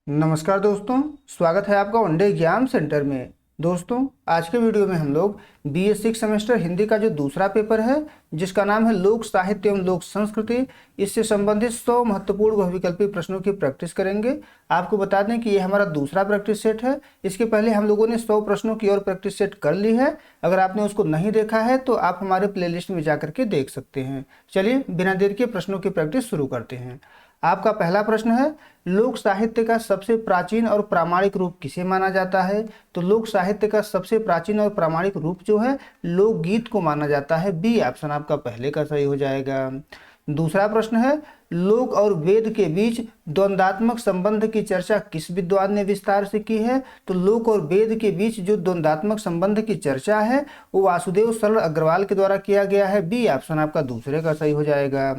नमस्कार दोस्तों, स्वागत है आपका वनडे एग्जाम सेंटर में। दोस्तों, आज के वीडियो में हम लोग बीए 6 सेमेस्टर हिंदी का जो दूसरा पेपर है जिसका नाम है लोक साहित्य एवं लोक संस्कृति, इससे संबंधित 100 महत्वपूर्ण बहुविकल्पी प्रश्नों की प्रैक्टिस करेंगे। आपको बता दें कि ये हमारा दूसरा प्रैक्टिस सेट है। इसके पहले हम लोगों ने 100 प्रश्नों की और प्रैक्टिस सेट कर ली है। अगर आपने उसको नहीं देखा है तो आप हमारे प्लेलिस्ट में जा करके देख सकते हैं। चलिए बिना देर के प्रश्नों की प्रैक्टिस शुरू करते हैं। आपका पहला प्रश्न है, लोक साहित्य का सबसे प्राचीन और प्रामाणिक रूप किसे माना जाता है? तो लोक साहित्य का सबसे प्राचीन और प्रामाणिक रूप जो है लोकगीत को माना जाता है। बी ऑप्शन आपका पहले का सही हो जाएगा। दूसरा प्रश्न है, लोक और वेद के बीच द्वंद्वात्मक संबंध की चर्चा किस विद्वान ने विस्तार से की है? तो लोक और वेद के बीच जो द्वंद्वात्मक संबंध की चर्चा है वो वासुदेव सरल अग्रवाल के द्वारा किया गया है। बी ऑप्शन आपका दूसरे का सही हो जाएगा।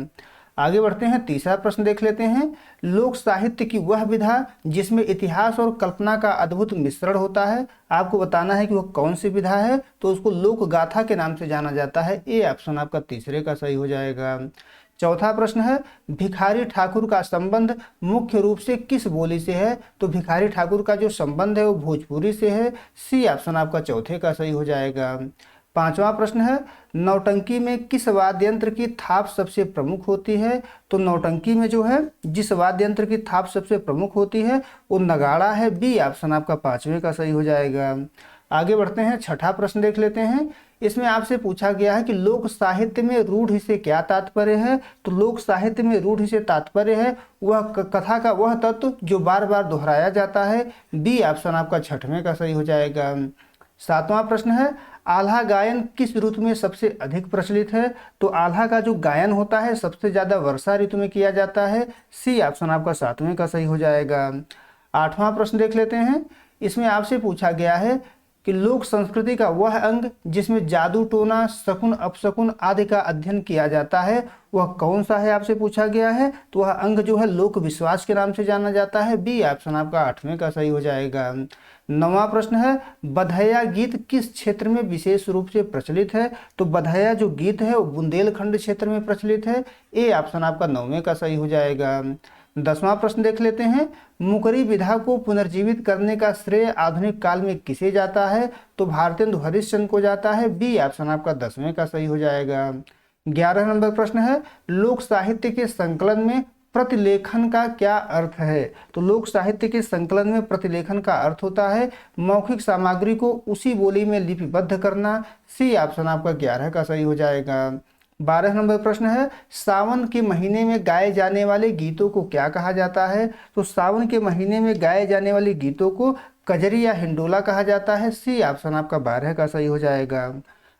आगे बढ़ते हैं, तीसरा प्रश्न देख लेते हैं। लोक साहित्य की वह विधा जिसमें इतिहास और कल्पना का अद्भुत मिश्रण होता है, आपको बताना है कि वह कौन सी विधा है। तो उसको लोक गाथा के नाम से जाना जाता है। ए ऑप्शन आपका तीसरे का सही हो जाएगा। चौथा प्रश्न है, भिखारी ठाकुर का संबंध मुख्य रूप से किस बोली से है? तो भिखारी ठाकुर का जो संबंध है वो भोजपुरी से है। सी ऑप्शन आपका चौथे का सही हो जाएगा। पांचवा प्रश्न है, नौटंकी में किस वाद्य यंत्र की थाप सबसे प्रमुख होती है? तो नौटंकी में जो है जिस वाद्य यंत्र की थाप सबसे प्रमुख होती है वो नगाड़ा है। बी ऑप्शन आपका पांचवे का सही हो जाएगा। आगे बढ़ते हैं, छठा प्रश्न देख लेते हैं। इसमें आपसे पूछा गया है कि लोक साहित्य में रूढ़ि से क्या तात्पर्य है? तो लोक साहित्य में रूढ़ि से तात्पर्य है वह कथा का वह तत्व जो बार बार दोहराया जाता है। बी ऑप्शन आपका छठवें का सही हो जाएगा। सातवां प्रश्न है, आल्हा गायन किस ऋतु में सबसे अधिक प्रचलित है? तो आल्हा का जो गायन होता है सबसे ज्यादा वर्षा ऋतु में किया जाता है। सी ऑप्शन आपका सातवें का सही हो जाएगा। आठवां प्रश्न देख लेते हैं। इसमें आपसे पूछा गया है कि लोक संस्कृति का वह अंग जिसमें जादू टोना शकुन अपशकुन आदि का अध्ययन किया जाता है वह कौन सा है, आपसे पूछा गया है। तो वह अंग जो है लोक विश्वास के नाम से जाना जाता है। बी ऑप्शन आपका आठवें का सही हो जाएगा। नौवां प्रश्न है, बधैया गीत किस क्षेत्र में विशेष रूप से प्रचलित है? तो बधैया जो गीत है वो बुंदेलखंड क्षेत्र में प्रचलित है। ए ऑप्शन आपका नौवें का सही हो जाएगा। 10वां प्रश्न देख लेते हैं। मुकरी विधा को पुनर्जीवित करने का श्रेय आधुनिक काल में किसे जाता है? तो भारतेंदु हरिश्चंद्र को जाता है। बी ऑप्शन आपका 10वें का सही हो जाएगा। 11 नंबर प्रश्न है, लोक साहित्य के संकलन में प्रतिलेखन का क्या अर्थ है? तो लोक साहित्य के संकलन में प्रतिलेखन का अर्थ होता है मौखिक सामग्री को उसी बोली में लिपिबद्ध करना। सी ऑप्शन आपका 11 का सही हो जाएगा। 12 नंबर प्रश्न है, सावन के महीने में गाए जाने वाले गीतों को क्या कहा जाता है? तो सावन के महीने में गाए जाने वाले गीतों को कजरी या हिंडोला कहा जाता है। सी ऑप्शन आपका 12 का सही हो जाएगा।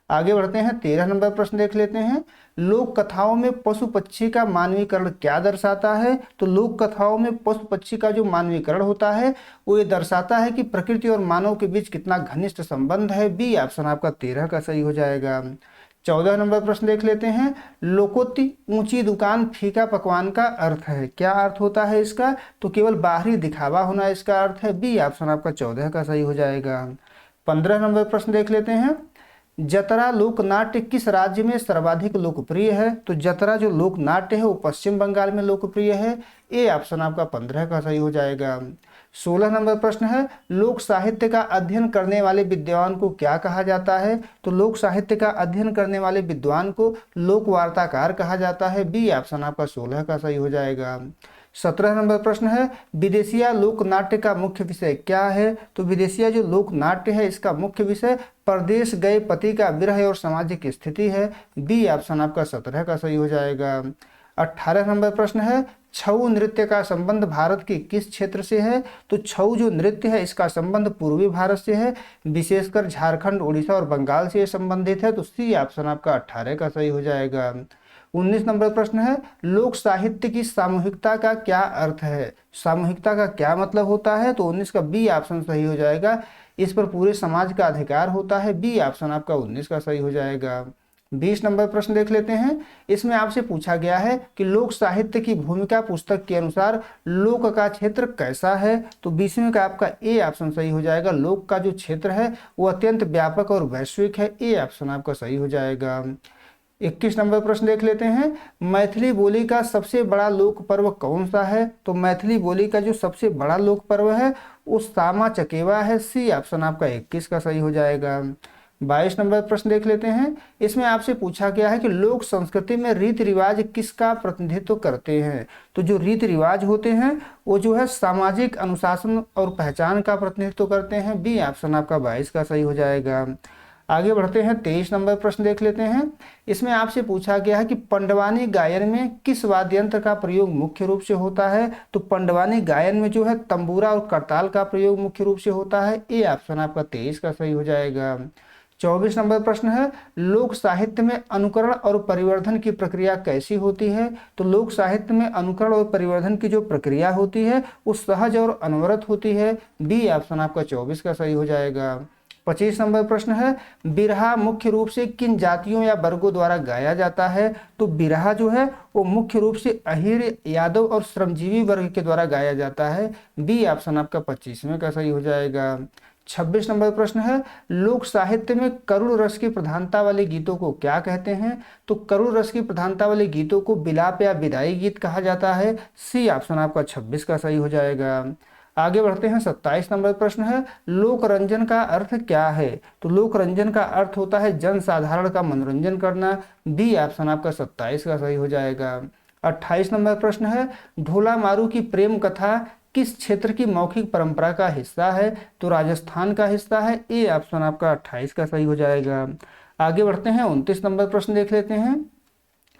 आगे बढ़ते हैं, 13 नंबर प्रश्न देख लेते हैं। लोक कथाओं में पशु पक्षी का मानवीकरण क्या दर्शाता है? तो लोक कथाओं में पशु पक्षी का जो मानवीकरण होता है वो ये दर्शाता है कि प्रकृति और मानव के बीच कितना घनिष्ठ संबंध है। बी ऑप्शन आपका 13 का सही हो जाएगा। 14 नंबर प्रश्न देख लेते हैं। लोकोक्ति ऊंची दुकान फीका पकवान का अर्थ है, क्या अर्थ होता है इसका? तो केवल बाहरी दिखावा होना इसका अर्थ है। बी ऑप्शन आपका 14 का सही हो जाएगा। 15 नंबर प्रश्न देख लेते हैं। जतरा लोक नाट्य किस राज्य में सर्वाधिक लोकप्रिय है? तो जतरा जो लोक नाट्य है वो पश्चिम बंगाल में लोकप्रिय है। ए ऑप्शन आपका 15 का सही हो जाएगा। 16 नंबर प्रश्न है, लोक साहित्य का अध्ययन करने वाले विद्वान को क्या कहा जाता है? तो लोक साहित्य का अध्ययन करने वाले विद्वान को लोक वार्ताकार कहा जाता है। बी ऑप्शन आपका 16 का सही हो जाएगा। 17 नंबर प्रश्न है, विदेशिया लोक नाट्य का मुख्य विषय क्या है? तो विदेशिया जो लोक नाट्य है इसका मुख्य विषय परदेश गए पति का विरह और सामाजिक स्थिति है। बी ऑप्शन आपका 17 का सही हो जाएगा। 18 नंबर प्रश्न है, छऊ नृत्य का संबंध भारत के किस क्षेत्र से है? तो छऊ जो नृत्य है इसका संबंध पूर्वी भारत से है, विशेषकर झारखंड, उड़ीसा और बंगाल से संबंधित है। तो सी ऑप्शन आपका 18 का सही हो जाएगा। 19 नंबर प्रश्न है, लोक साहित्य की सामूहिकता का क्या अर्थ है? सामूहिकता का क्या मतलब होता है? तो 19 का बी ऑप्शन सही हो जाएगा। इस पर पूरे समाज का अधिकार होता है। बी ऑप्शन आपका 19 का सही हो जाएगा। 20 नंबर प्रश्न देख लेते हैं। इसमें आपसे पूछा गया है कि लोक साहित्य की भूमिका पुस्तक के अनुसार लोक का क्षेत्र कैसा है? तो 20वें का आपका ए ऑप्शन सही हो जाएगा। लोक का जो क्षेत्र है वो अत्यंत व्यापक और वैश्विक है। ए ऑप्शन आपका सही हो जाएगा। 21 नंबर प्रश्न देख लेते हैं। मैथिली बोली का सबसे बड़ा लोक पर्व कौन सा है? तो मैथिली बोली का जो सबसे बड़ा लोक पर्व है वो सामा चकेवा है। सी ऑप्शन आपका 21 का सही हो जाएगा। 22 नंबर प्रश्न देख लेते हैं। इसमें आपसे पूछा गया है कि लोक संस्कृति में रीति रिवाज किसका प्रतिनिधित्व करते हैं? तो जो रीति रिवाज होते हैं वो जो है सामाजिक अनुशासन और पहचान का प्रतिनिधित्व करते हैं। बी ऑप्शन आपका 22 का सही हो जाएगा। आगे बढ़ते हैं, 23 नंबर प्रश्न देख लेते हैं। इसमें आपसे पूछा गया है कि पंडवानी गायन में किस वाद्य यंत्र का प्रयोग मुख्य रूप से होता है? तो पंडवानी गायन में जो है तंबूरा और करताल का प्रयोग मुख्य रूप से होता है। ए ऑप्शन आपका 23 का सही हो जाएगा। 24 नंबर प्रश्न है, लोक साहित्य में अनुकरण और परिवर्धन की प्रक्रिया कैसी होती है? तो लोक साहित्य में अनुकरण और परिवर्धन की जो प्रक्रिया होती है वो सहज और अनवरत होती है। बी ऑप्शन आपका 24 का सही हो जाएगा। 25 नंबर प्रश्न है, बिरहा मुख्य रूप से किन जातियों या वर्गों द्वारा गाया जाता है? तो बिरहा जो है वो मुख्य रूप से अहीर, यादव और श्रमजीवी वर्ग के द्वारा गाया जाता है। बी ऑप्शन आपका 25वें का सही हो जाएगा। 26 नंबर प्रश्न है, लोक साहित्य में करुण रस की प्रधानता वाले गीतों को क्या कहते हैं? तो करुण रस की प्रधानता वाले गीतों को बिलाप या विदाई गीत कहा जाता है। सी ऑप्शन आपका 26 का सही हो जाएगा। आगे बढ़ते हैं, 27 नंबर प्रश्न है, लोक रंजन का अर्थ क्या है? तो लोक रंजन का अर्थ होता है जन साधारण का मनोरंजन करना। बी ऑप्शन आपका 27 का सही हो जाएगा। 28 नंबर प्रश्न है, ढोला मारू की प्रेम कथा किस क्षेत्र की मौखिक परंपरा का हिस्सा है? तो राजस्थान का हिस्सा है। ए ऑप्शन आपका 28 का सही हो जाएगा। आगे बढ़ते हैं, 29 नंबर प्रश्न देख लेते हैं।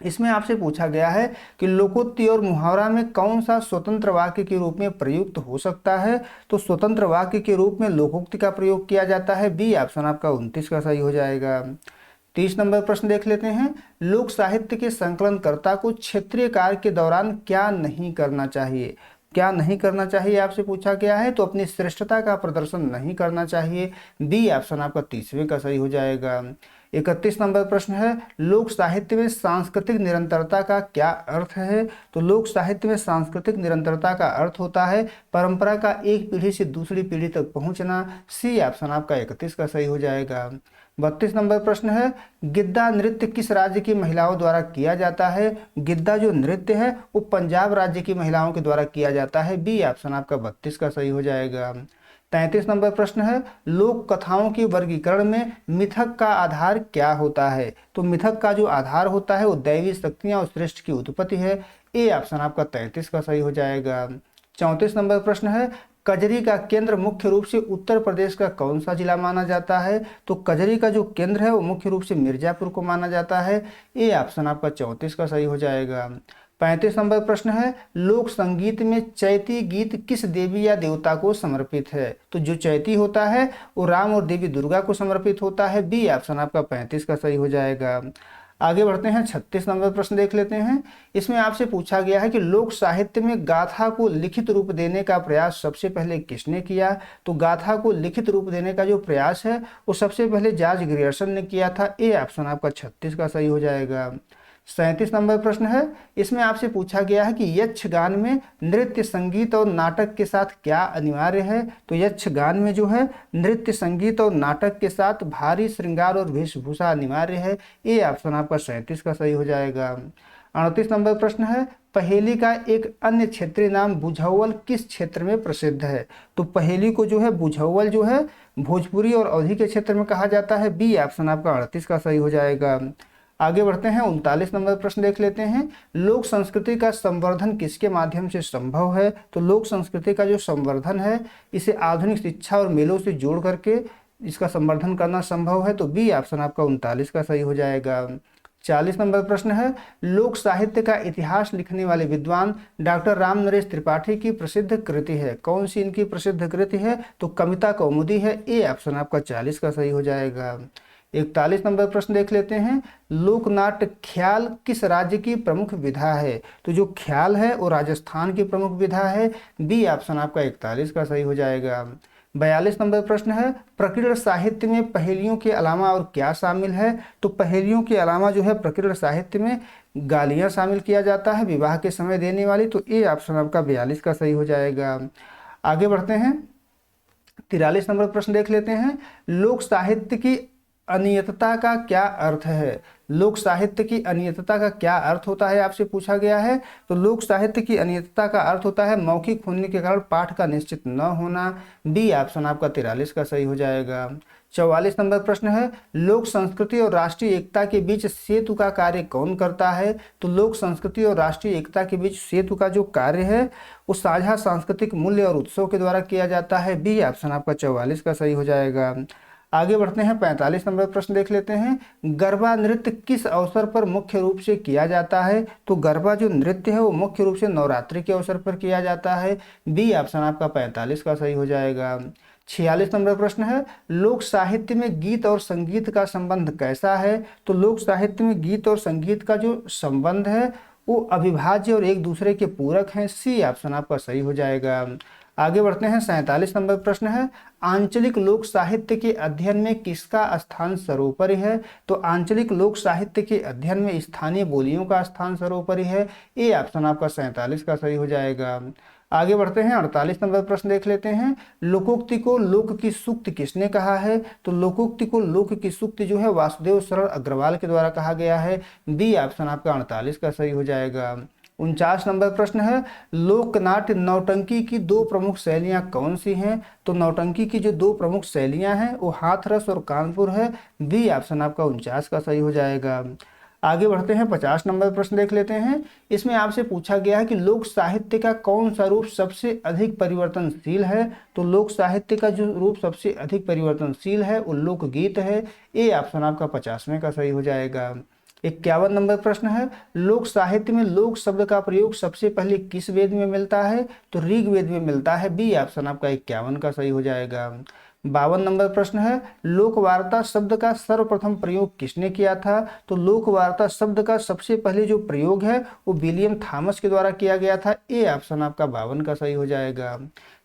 इसमें आपसे पूछा गया है कि लोकोक्ति और मुहावरा में कौन सा स्वतंत्र वाक्य के रूप में प्रयुक्त हो सकता है? तो स्वतंत्र वाक्य के रूप में लोकोक्ति का प्रयोग किया जाता है। बी ऑप्शन आपका 29 का सही हो जाएगा। 30 नंबर प्रश्न देख लेते हैं, लोक साहित्य के संकलनकर्ता को क्षेत्रीय कार्य के दौरान क्या नहीं करना चाहिए? क्या नहीं करना चाहिए आपसे पूछा गया है? तो अपनी श्रेष्ठता का प्रदर्शन नहीं करना चाहिए। बी ऑप्शन आपका 30वें का सही हो जाएगा। 31 नंबर प्रश्न है, लोक साहित्य में सांस्कृतिक निरंतरता का क्या अर्थ है? तो लोक साहित्य में सांस्कृतिक निरंतरता का अर्थ होता है परंपरा का एक पीढ़ी से दूसरी पीढ़ी तक पहुंचना। सी ऑप्शन आपका 31 का सही हो जाएगा। 32 नंबर प्रश्न है, गिद्धा नृत्य किस राज्य की महिलाओं द्वारा किया जाता है? गिद्धा जो नृत्य है वो पंजाब राज्य की महिलाओं के द्वारा किया जाता है। बी ऑप्शन आपका 32 का सही हो जाएगा। 33 नंबर प्रश्न है, लोक कथाओं के वर्गीकरण में मिथक का आधार क्या होता है? तो मिथक का जो आधार होता है वो दैवी शक्तियां और श्रेष्ठ की उत्पत्ति है। ए ऑप्शन आपका 33 का सही हो जाएगा। 34 नंबर प्रश्न है, कजरी का केंद्र मुख्य रूप से उत्तर प्रदेश का कौन सा जिला माना जाता है? तो कजरी का जो केंद्र है वो मुख्य रूप से मिर्जापुर को माना जाता है। ए ऑप्शन आपका 34 का सही हो जाएगा। 35 नंबर प्रश्न है, लोक संगीत में चैती गीत किस देवी या देवता को समर्पित है? तो जो चैती होता है वो राम और देवी दुर्गा को समर्पित होता है। बी ऑप्शन आपका 35 का सही हो जाएगा। आगे बढ़ते हैं, 36 नंबर प्रश्न देख लेते हैं। इसमें आपसे पूछा गया है कि लोक साहित्य में गाथा को लिखित रूप देने का प्रयास सबसे पहले किसने किया? तो गाथा को लिखित रूप देने का जो प्रयास है वो सबसे पहले जॉर्ज ग्रियर्सन ने किया था। ए ऑप्शन आपका 36 का सही हो जाएगा। 37 नंबर प्रश्न है, इसमें आपसे पूछा गया है कि यक्षगान में नृत्य, संगीत और नाटक के साथ क्या अनिवार्य है? तो यक्षगान में जो है नृत्य, संगीत और नाटक के साथ भारी श्रृंगार और वेशभूषा अनिवार्य है। ए ऑप्शन आपका 37 का सही हो जाएगा। 38 नंबर प्रश्न है, पहेली का एक अन्य क्षेत्रीय नाम बुझौल किस क्षेत्र में प्रसिद्ध है? तो पहेली को जो है बुझौल जो है भोजपुरी और अवधी के क्षेत्र में कहा जाता है। बी ऑप्शन आपका 38 का सही हो जाएगा। आगे बढ़ते हैं, 39 नंबर प्रश्न देख लेते हैं, लोक संस्कृति का संवर्धन किसके माध्यम से संभव है? तो लोक संस्कृति का जो संवर्धन है इसे आधुनिक शिक्षा और मेलों से जोड़ करके इसका संवर्धन करना संभव है। तो बी ऑप्शन आपका 39 का सही हो जाएगा। 40 नंबर प्रश्न है, लोक साहित्य का इतिहास लिखने वाले विद्वान डॉक्टर राम नरेश त्रिपाठी की प्रसिद्ध कृति है। कौन सी इनकी प्रसिद्ध कृति है? तो कविता कौमुदी है। ए ऑप्शन आपका 40 का सही हो जाएगा। 41 नंबर प्रश्न देख लेते हैं, लोकनाट्य ख्याल किस राज्य की प्रमुख विधा है? तो जो ख्याल है वो राजस्थान की प्रमुख विधा है। बी ऑप्शन आपका 41 का सही हो जाएगा। 42 नंबर प्रश्न है, प्रकीर्ण साहित्य में पहेलियों के अलावा और क्या शामिल है? तो पहेलियों के अलावा जो है प्रकीर्ण साहित्य में गालियां शामिल किया जाता है विवाह के समय देने वाली। तो ए ऑप्शन आपका 42 का सही हो जाएगा। आगे बढ़ते हैं, 43 नंबर प्रश्न देख लेते हैं, लोक साहित्य की अनियतता का क्या अर्थ है? लोक साहित्य की अनियतता का क्या अर्थ होता है, आपसे पूछा गया है। तो लोक साहित्य की अनियतता का अर्थ होता है मौखिक होने के कारण पाठ का निश्चित न होना। बी ऑप्शन आपका 43 का सही हो जाएगा। 44 नंबर प्रश्न है, लोक संस्कृति और राष्ट्रीय एकता के बीच सेतु का कार्य कौन करता है? तो लोक संस्कृति और राष्ट्रीय एकता के बीच सेतु का जो कार्य है वो साझा सांस्कृतिक मूल्य और उत्सव के द्वारा किया जाता है। बी ऑप्शन आपका 44 का सही हो जाएगा। आगे बढ़ते हैं, 45 नंबर प्रश्न देख लेते हैं। गरबा नृत्य किस अवसर पर मुख्य रूप से किया जाता है? तो गरबा जो नृत्य है वो मुख्य रूप से नवरात्रि के अवसर पर किया जाता है। बी ऑप्शन आपका 45 का सही हो जाएगा। 46 नंबर प्रश्न है, लोक साहित्य में गीत और संगीत का संबंध कैसा है? तो लोक साहित्य में गीत और संगीत का जो संबंध है वो अविभाज्य और एक दूसरे के पूरक हैं। सी ऑप्शन आपका सही हो जाएगा। आगे बढ़ते हैं, 47 नंबर प्रश्न है, आंचलिक लोक साहित्य के अध्ययन में किसका स्थान सर्वोपरि है? तो आंचलिक लोक साहित्य के अध्ययन में स्थानीय बोलियों का स्थान सर्वोपरि है। ए ऑप्शन आपका 47 का सही हो जाएगा। आगे बढ़ते हैं, 48 नंबर प्रश्न देख लेते हैं। लोकोक्ति को लोक की सूक्ति किसने कहा है? तो लोकोक्ति को लोक की सूक्ति जो है वासुदेव शरण अग्रवाल के द्वारा कहा गया है। बी ऑप्शन आपका 48 का सही हो जाएगा। 49 नंबर प्रश्न है, लोकनाट्य नौटंकी की दो प्रमुख शैलियां कौन सी हैं? तो नौटंकी की जो दो प्रमुख शैलियां हैं वो हाथरस और कानपुर है। बी ऑप्शन आपका 49 का सही हो जाएगा। आगे बढ़ते हैं, 50 नंबर प्रश्न देख लेते हैं। इसमें आपसे पूछा गया है कि लोक साहित्य का कौन सा रूप सबसे अधिक परिवर्तनशील है? तो लोक साहित्य का जो रूप सबसे अधिक परिवर्तनशील है वो लोकगीत है। ए ऑप्शन आपका 50वें का सही हो जाएगा। 51 नंबर प्रश्न है, लोक साहित्य में लोक शब्द का प्रयोग सबसे पहले किस वेद में मिलता है? तो ऋग्वेद में मिलता है। बी ऑप्शन आपका 51 का सही हो जाएगा। 52 नंबर प्रश्न है, लोकवार्ता शब्द का सर्वप्रथम प्रयोग किसने किया था? तो लोकवार्ता शब्द का सबसे पहले जो प्रयोग है वो विलियम थॉमस के द्वारा किया गया था। ए ऑप्शन आपका 52 का सही हो जाएगा।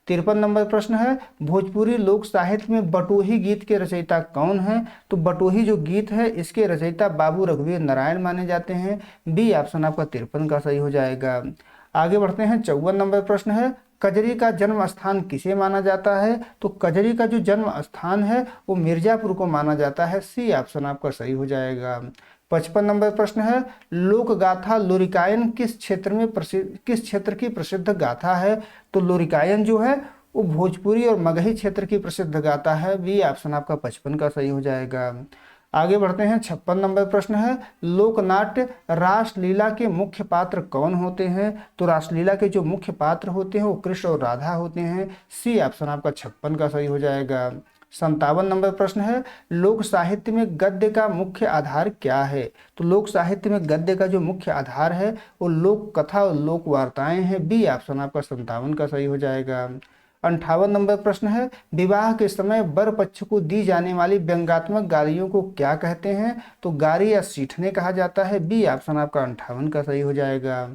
53 नंबर प्रश्न है, भोजपुरी लोक साहित्य में बटोही गीत के रचयिता कौन है? तो बटोही जो गीत है इसके रचयिता बाबू रघुवीर नारायण माने जाते हैं। बी ऑप्शन आपका 53 का सही हो जाएगा। आगे बढ़ते हैं, 54 नंबर प्रश्न है, कजरी का जन्म स्थान किसे माना जाता है? तो कजरी का जो जन्म स्थान है वो मिर्जापुर को माना जाता है। सी ऑप्शन आपका सही हो जाएगा। 55 नंबर प्रश्न है, लोक गाथा लोरिकायन किस क्षेत्र की प्रसिद्ध गाथा है? तो लोरिकायन जो है वो भोजपुरी और मगही क्षेत्र की प्रसिद्ध गाथा है। बी ऑप्शन आपका 55 का सही हो जाएगा। आगे बढ़ते हैं, 56 नंबर प्रश्न है, लोकनाट्य रासलीला के मुख्य पात्र कौन होते हैं? तो रासलीला के जो मुख्य पात्र होते हैं वो कृष्ण और राधा होते हैं। सी ऑप्शन आपका 56 का सही हो जाएगा। 57 नंबर प्रश्न है, लोक साहित्य में गद्य का मुख्य आधार क्या है? तो लोक साहित्य में गद्य का जो मुख्य आधार है वो लोक कथा और लोक वार्ताएं हैं। बी ऑप्शन आपका 57 का सही हो जाएगा। 58 नंबर प्रश्न है, विवाह के समय वर पक्ष को दी जाने वाली व्यंग्यात्मक गालियों को क्या कहते हैं? तो गारी या सीठने कहा जाता है। बी ऑप्शन आपका 58 का सही हो जाएगा।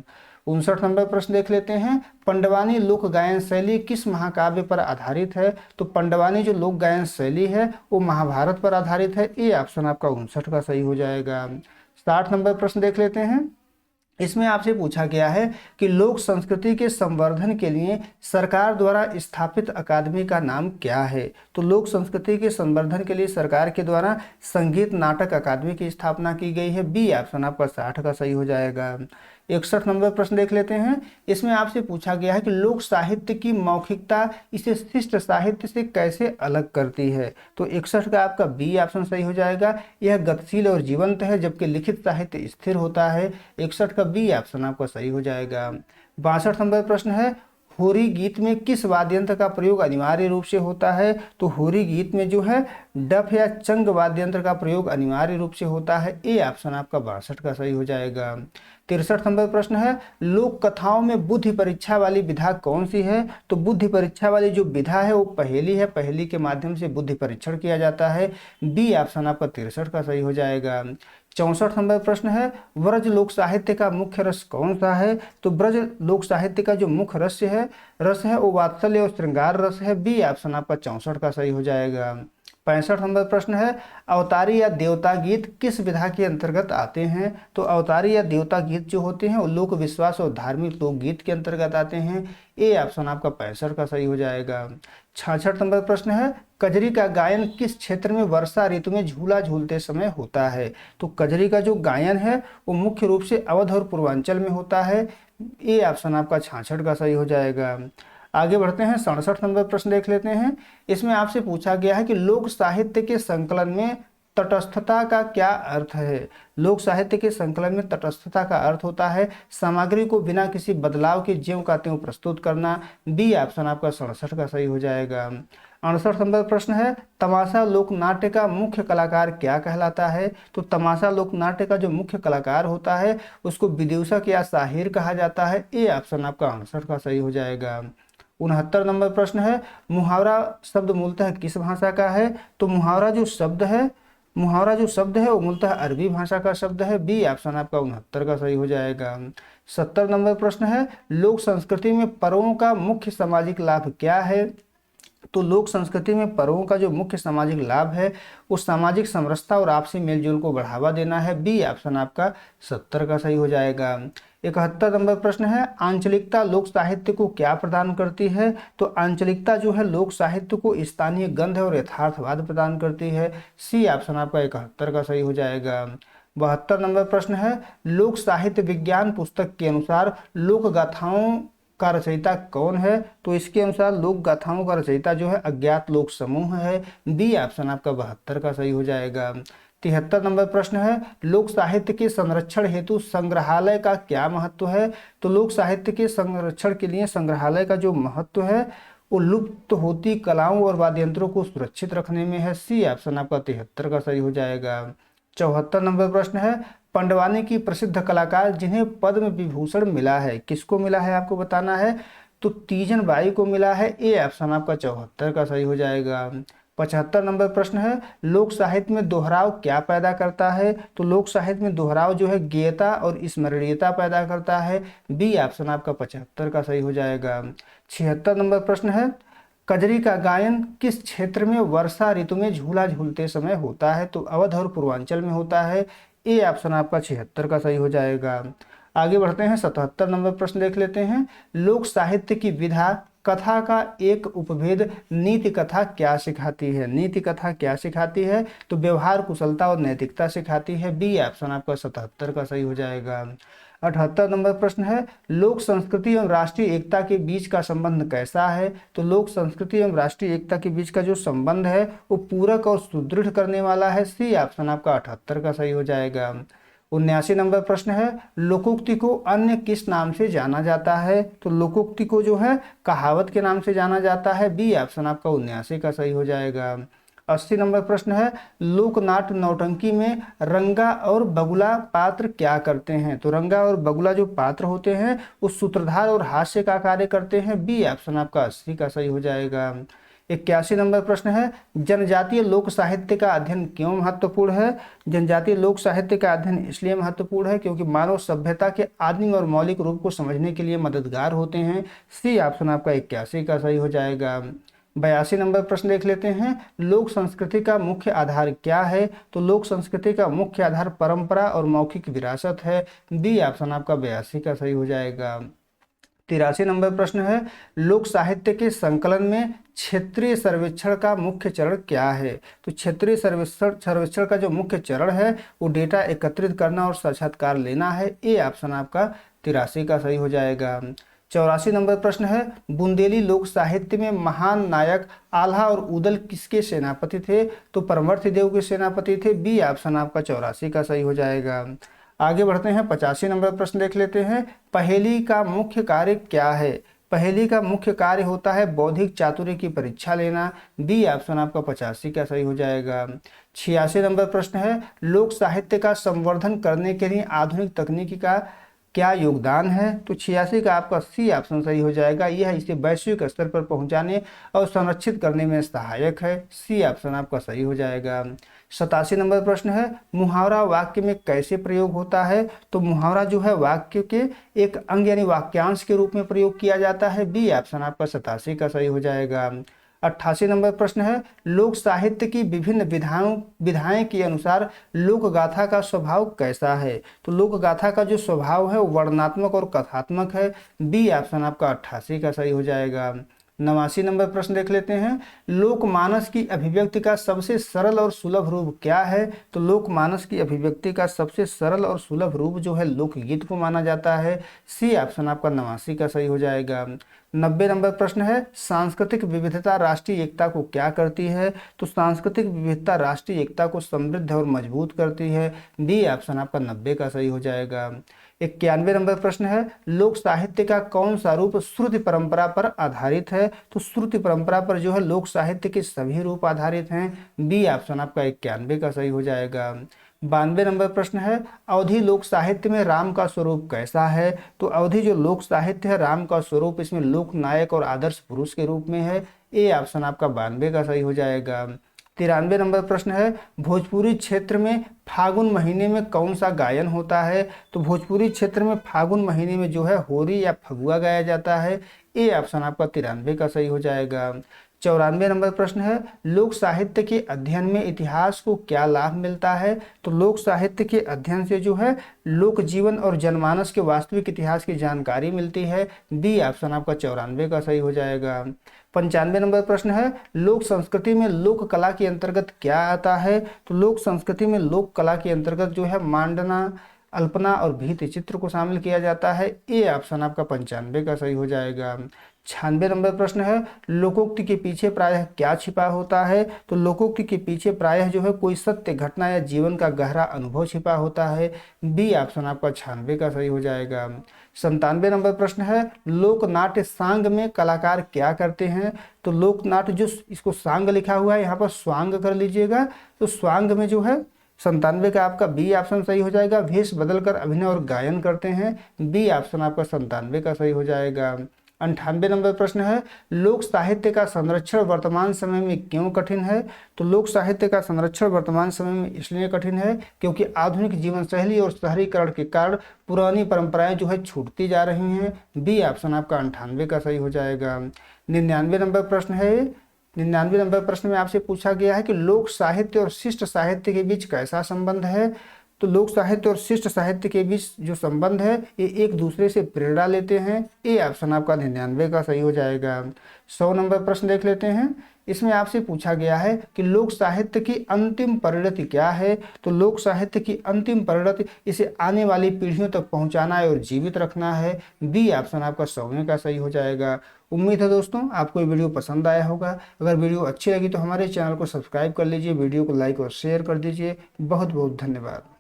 59 नंबर प्रश्न देख लेते हैं, पंडवानी लोक गायन शैली किस महाकाव्य पर आधारित है? तो पंडवानी जो लोक गायन शैली है वो महाभारत पर आधारित है। ए ऑप्शन आपका 59 का सही हो जाएगा। 60 नंबर प्रश्न देख लेते हैं। इसमें आपसे पूछा गया है कि लोक संस्कृति के संवर्धन के लिए सरकार द्वारा स्थापित अकादमी का नाम क्या है? तो लोक संस्कृति के संवर्धन के लिए सरकार के द्वारा संगीत नाटक अकादमी की स्थापना की गई है। बी ऑप्शन आपका 60 का सही हो जाएगा। 61 नंबर प्रश्न देख लेते हैं। इसमें आपसे पूछा गया है कि लोक साहित्य की मौखिकता इसे शिष्ट साहित्य से कैसे अलग करती है? तो 61 का आपका बी ऑप्शन सही हो जाएगा। यह गतिशील और जीवंत है जबकि लिखित साहित्य स्थिर होता है। 61 का बी ऑप्शन आपका सही हो जाएगा। 62 नंबर प्रश्न है, होरी गीत में किस वाद्य यंत्र का प्रयोग अनिवार्य रूप से होता है? तो होरी गीत में जो है डफ या चंग वाद्य यंत्र का प्रयोग अनिवार्य रूप से होता है। ए ऑप्शन आपका 62 का सही हो जाएगा। 63 नंबर प्रश्न है, लोक कथाओं में बुद्धि परीक्षा वाली विधा कौन सी है? तो बुद्धि परीक्षा वाली जो विधा है वो पहेली है। पहेली के माध्यम से बुद्धि परीक्षण किया जाता है। बी ऑप्शन आपका 63 का सही हो जाएगा। 64 नंबर प्रश्न है, ब्रज लोक साहित्य का मुख्य रस कौन सा है? तो ब्रज लोक साहित्य का जो मुख्य रस है वो वात्सल्य और श्रृंगार रस है। बी ऑप्शन आपका 64 का सही हो जाएगा। 65 नंबर प्रश्न है, अवतारी या देवता गीत किस विधा के अंतर्गत आते हैं? तो अवतारी या देवता गीत जो होते हैं वो लोक विश्वास और धार्मिक लोकगीत के अंतर्गत आते हैं। ए ऑप्शन आपका 65 का सही हो जाएगा। 66 नंबर प्रश्न है, कजरी का गायन किस क्षेत्र में वर्षा ऋतु में झूला झूलते समय होता है? तो कजरी का जो गायन है वो मुख्य रूप से अवध और पूर्वांचल में होता है। ए ऑप्शन आपका 66 का सही हो जाएगा। आगे बढ़ते हैं, 67 नंबर प्रश्न देख लेते हैं। इसमें आपसे पूछा गया है कि लोक साहित्य के संकलन में तटस्थता का क्या अर्थ है? लोक साहित्य के संकलन में तटस्थता का अर्थ होता है सामग्री को बिना किसी बदलाव के ज्यों का त्यों प्रस्तुत करना। बी ऑप्शन आपका 67 का सही हो जाएगा। 68 नंबर प्रश्न है, तमाशा लोक नाट्य का मुख्य कलाकार क्या कहलाता है? तो तमाशा लोक नाट्य का जो मुख्य कलाकार होता है उसको विदूषक या साहिर कहा जाता है। ए ऑप्शन आपका 68 का सही हो जाएगा। 69 नंबर प्रश्न है, मुहावरा शब्द मूलतः किस भाषा का है? तो मुहावरा जो शब्द है वो मूलतः अरबी भाषा का शब्द है। बी ऑप्शन आपका 69 का सही हो जाएगा। 70 नंबर प्रश्न है, लोक संस्कृति में पर्वों का मुख्य सामाजिक लाभ क्या है? तो लोक संस्कृति में पर्वों का जो मुख्य सामाजिक लाभ है वो सामाजिक समरसता और आपसी मेलजोल को बढ़ावा देना है। बी ऑप्शन आपका 70 का सही हो जाएगा। 71 नंबर प्रश्न है, आंचलिकता लोक साहित्य को क्या प्रदान करती है? तो आंचलिकता जो है लोक साहित्य को स्थानीय गंध और यथार्थवाद प्रदान करती है। सी ऑप्शन आपका 71 का सही हो जाएगा। 72 नंबर प्रश्न है, लोक साहित्य विज्ञान पुस्तक के अनुसार लोक गाथाओं का रचयिता कौन है? तो इसके अनुसार लोक गाथाओं का रचयिता जो है अज्ञात लोक समूह है। बी ऑप्शन आपका 72 का सही हो जाएगा। 73 नंबर प्रश्न है, लोक साहित्य के संरक्षण हेतु संग्रहालय का क्या महत्व है? तो लोक साहित्य के संरक्षण के लिए संग्रहालय का जो महत्व है वो लुप्त होती कलाओं और वाद्य यंत्रों को सुरक्षित रखने में है। सी ऑप्शन आपका 73 का सही हो जाएगा। 74 नंबर प्रश्न है, पंडवानी की प्रसिद्ध कलाकार जिन्हें पद्म विभूषण मिला है, किसको मिला है आपको बताना है? तो तीजन बाई को मिला है। ए ऑप्शन आपका 74 का सही हो जाएगा। 75 नंबर प्रश्न है, लोक साहित्य में दोहराव क्या पैदा करता है? तो लोक साहित्य में दोहराव जो है गेयता और स्मरणीयता पैदा करता है। बी ऑप्शन आपका 75 का सही हो जाएगा। 76 नंबर प्रश्न है, कजरी का गायन किस क्षेत्र में वर्षा ऋतु में झूला झूलते समय होता है? तो अवध और पूर्वांचल में होता है। ए ऑप्शन आपका 76 का सही हो जाएगा। आगे बढ़ते हैं, 77 नंबर प्रश्न देख लेते हैं। लोक साहित्य की विधा कथा का एक उपभेद नीति कथा क्या सिखाती है? नीति कथा क्या सिखाती है? तो व्यवहार कुशलता और नैतिकता सिखाती है। बी ऑप्शन आपका 77 का सही हो जाएगा। 78 नंबर प्रश्न है, लोक संस्कृति एवं राष्ट्रीय एकता के बीच का संबंध कैसा है? तो लोक संस्कृति एवं राष्ट्रीय एकता के बीच का जो संबंध है वो पूरक और सुदृढ़ करने वाला है। सी ऑप्शन आपका 78 का सही हो जाएगा। 79 नंबर प्रश्न है, लोकोक्ति को अन्य किस नाम से जाना जाता है? तो लोकोक्ति को जो है कहावत के नाम से जाना जाता है। बी ऑप्शन आपका 79 का सही हो जाएगा। 80 नंबर प्रश्न है, लोकनाट्य नौटंकी में रंगा और बगुला पात्र क्या करते हैं? तो रंगा और बगुला जो पात्र होते हैं वो सूत्रधार और हास्य का कार्य करते हैं। बी ऑप्शन आपका 80 का सही हो जाएगा। 81 नंबर प्रश्न है, जनजातीय लोक साहित्य का अध्ययन क्यों महत्वपूर्ण है? जनजातीय लोक साहित्य का अध्ययन इसलिए महत्वपूर्ण है क्योंकि मानव सभ्यता के आदिम और मौलिक रूप को समझने के लिए मददगार होते हैं। सी ऑप्शन आपका 81 का सही हो जाएगा। 82 नंबर प्रश्न देख लेते हैं, लोक संस्कृति का मुख्य आधार क्या है? तो लोक संस्कृति का मुख्य आधार परंपरा और मौखिक विरासत है। बी ऑप्शन आपका 82 का सही हो जाएगा। 83 नंबर प्रश्न है, लोक साहित्य के संकलन में क्षेत्रीय सर्वेक्षण का मुख्य चरण क्या है? तो क्षेत्रीय सर्वेक्षण का जो मुख्य चरण है वो डेटा एकत्रित करना और साक्षात्कार लेना है। ए ऑप्शन आपका 83 का सही हो जाएगा। 84 नंबर प्रश्न है, बुंदेली लोक साहित्य में महान नायक आल्हा और उदल किसके सेनापति थे? तो परमर्थ देव के सेनापति थे। बी ऑप्शन आपका 84 का सही हो जाएगा। आगे बढ़ते हैं, 85 नंबर प्रश्न देख लेते हैं, पहेली का मुख्य कार्य क्या है? पहेली का मुख्य कार्य होता है बौद्धिक चातुर्य की परीक्षा लेना। बी ऑप्शन आपका 85 का सही हो जाएगा। 86 नंबर प्रश्न है, लोक साहित्य का संवर्धन करने के लिए आधुनिक तकनीकी का क्या योगदान है? तो 86 का आपका सी ऑप्शन सही हो जाएगा। यह इसे वैश्विक स्तर पर पहुंचाने और संरक्षित करने में सहायक है। सी ऑप्शन आपका सही हो जाएगा। 87 नंबर प्रश्न है, मुहावरा वाक्य में कैसे प्रयोग होता है? तो मुहावरा जो है वाक्य के एक अंग यानी वाक्यांश के रूप में प्रयोग किया जाता है। बी ऑप्शन आपका 87 का सही हो जाएगा। 88 नंबर प्रश्न है, लोक साहित्य की विभिन्न विधाएं के अनुसार लोक गाथा का स्वभाव कैसा है? तो लोक गाथा का जो स्वभाव है वो वर्णनात्मक और कथात्मक है। बी ऑप्शन आपका 88 का सही हो जाएगा। 89 नंबर प्रश्न देख लेते हैं, लोकमानस की अभिव्यक्ति का सबसे सरल और सुलभ रूप क्या है? तो लोकमानस की अभिव्यक्ति का सबसे सरल और सुलभ रूप जो है लोकगीत को माना जाता है। सी ऑप्शन आपका 89 का सही हो जाएगा। 90 नंबर प्रश्न है, सांस्कृतिक विविधता राष्ट्रीय एकता को क्या करती है? तो सांस्कृतिक विविधता राष्ट्रीय एकता को समृद्ध और मजबूत करती है। बी ऑप्शन आपका 90 का सही हो जाएगा। 91 नंबर प्रश्न है, लोक साहित्य का कौन सा रूप श्रुति परंपरा पर आधारित है? तो श्रुति परंपरा पर जो है लोक साहित्य के सभी रूप आधारित हैं। बी ऑप्शन आपका 91 का सही हो जाएगा। 92 नंबर प्रश्न है, अवधि लोक साहित्य में राम का स्वरूप कैसा है? तो अवधि जो लोक साहित्य है राम का स्वरूप इसमें लोक नायक और आदर्श पुरुष के रूप में है। ए ऑप्शन आपका 92 का सही हो जाएगा। 93 नंबर प्रश्न है, भोजपुरी क्षेत्र में फागुन महीने में कौन सा गायन होता है? तो भोजपुरी क्षेत्र में फागुन महीने में जो है होरी या फगुआ गाया जाता है। ए ऑप्शन आपका 93 का सही हो जाएगा। 94 नंबर प्रश्न है, लोक साहित्य के अध्ययन में इतिहास को क्या लाभ मिलता है? तो लोक साहित्य के अध्ययन से जो है लोक जीवन और जनमानस के वास्तविक इतिहास की जानकारी मिलती है। डी ऑप्शन आपका 94 का सही हो जाएगा। 95 नंबर प्रश्न है, लोक संस्कृति में लोक कला के अंतर्गत क्या आता है? तो लोक संस्कृति में लोक कला के अंतर्गत जो है मांडना, अल्पना और भित्ति चित्र को शामिल किया जाता है। ए ऑप्शन आपका 95 का सही हो जाएगा। 96 नंबर प्रश्न है, लोकोक्ति के पीछे प्रायः क्या छिपा होता है? तो लोकोक्ति के पीछे प्रायः जो है कोई सत्य घटना या जीवन का गहरा अनुभव छिपा होता है। बी ऑप्शन आपका 96 का सही हो जाएगा। 97 नंबर प्रश्न है, लोकनाट्य सांग में कलाकार क्या करते हैं? तो लोकनाट्य जो इसको सांग लिखा हुआ है यहाँ पर स्वांग कर लीजिएगा। तो स्वांग में जो है 97 का आपका बी ऑप्शन सही हो जाएगा, भेष बदलकर अभिनय और गायन करते हैं। बी ऑप्शन आपका 97 का सही हो जाएगा। 98 नंबर प्रश्न है, लोक साहित्य का संरक्षण वर्तमान समय में क्यों कठिन है? तो लोक साहित्य का संरक्षण वर्तमान समय में इसलिए कठिन है क्योंकि आधुनिक जीवन शैली और शहरीकरण के कारण पुरानी परंपराएं जो है छूटती जा रही हैं। बी ऑप्शन आपका 98 का सही हो जाएगा। 99 नंबर प्रश्न है, 99 नंबर प्रश्न में आपसे पूछा गया है कि लोक साहित्य और शिष्ट साहित्य के बीच कैसा संबंध है? तो लोक साहित्य और शिष्ट साहित्य के बीच जो संबंध है ये एक दूसरे से प्रेरणा लेते हैं। ए ऑप्शन आपका 99 का सही हो जाएगा। 100 नंबर प्रश्न देख लेते हैं। इसमें आपसे पूछा गया है कि लोक साहित्य की अंतिम परिणति क्या है? तो लोक साहित्य की अंतिम परिणति इसे आने वाली पीढ़ियों तक पहुंचाना है और जीवित रखना है। बी ऑप्शन आपका 100 का सही हो जाएगा। उम्मीद है दोस्तों आपको ये वीडियो पसंद आया होगा। अगर वीडियो अच्छी लगी तो हमारे चैनल को सब्सक्राइब कर लीजिए, वीडियो को लाइक और शेयर कर दीजिए। बहुत बहुत धन्यवाद।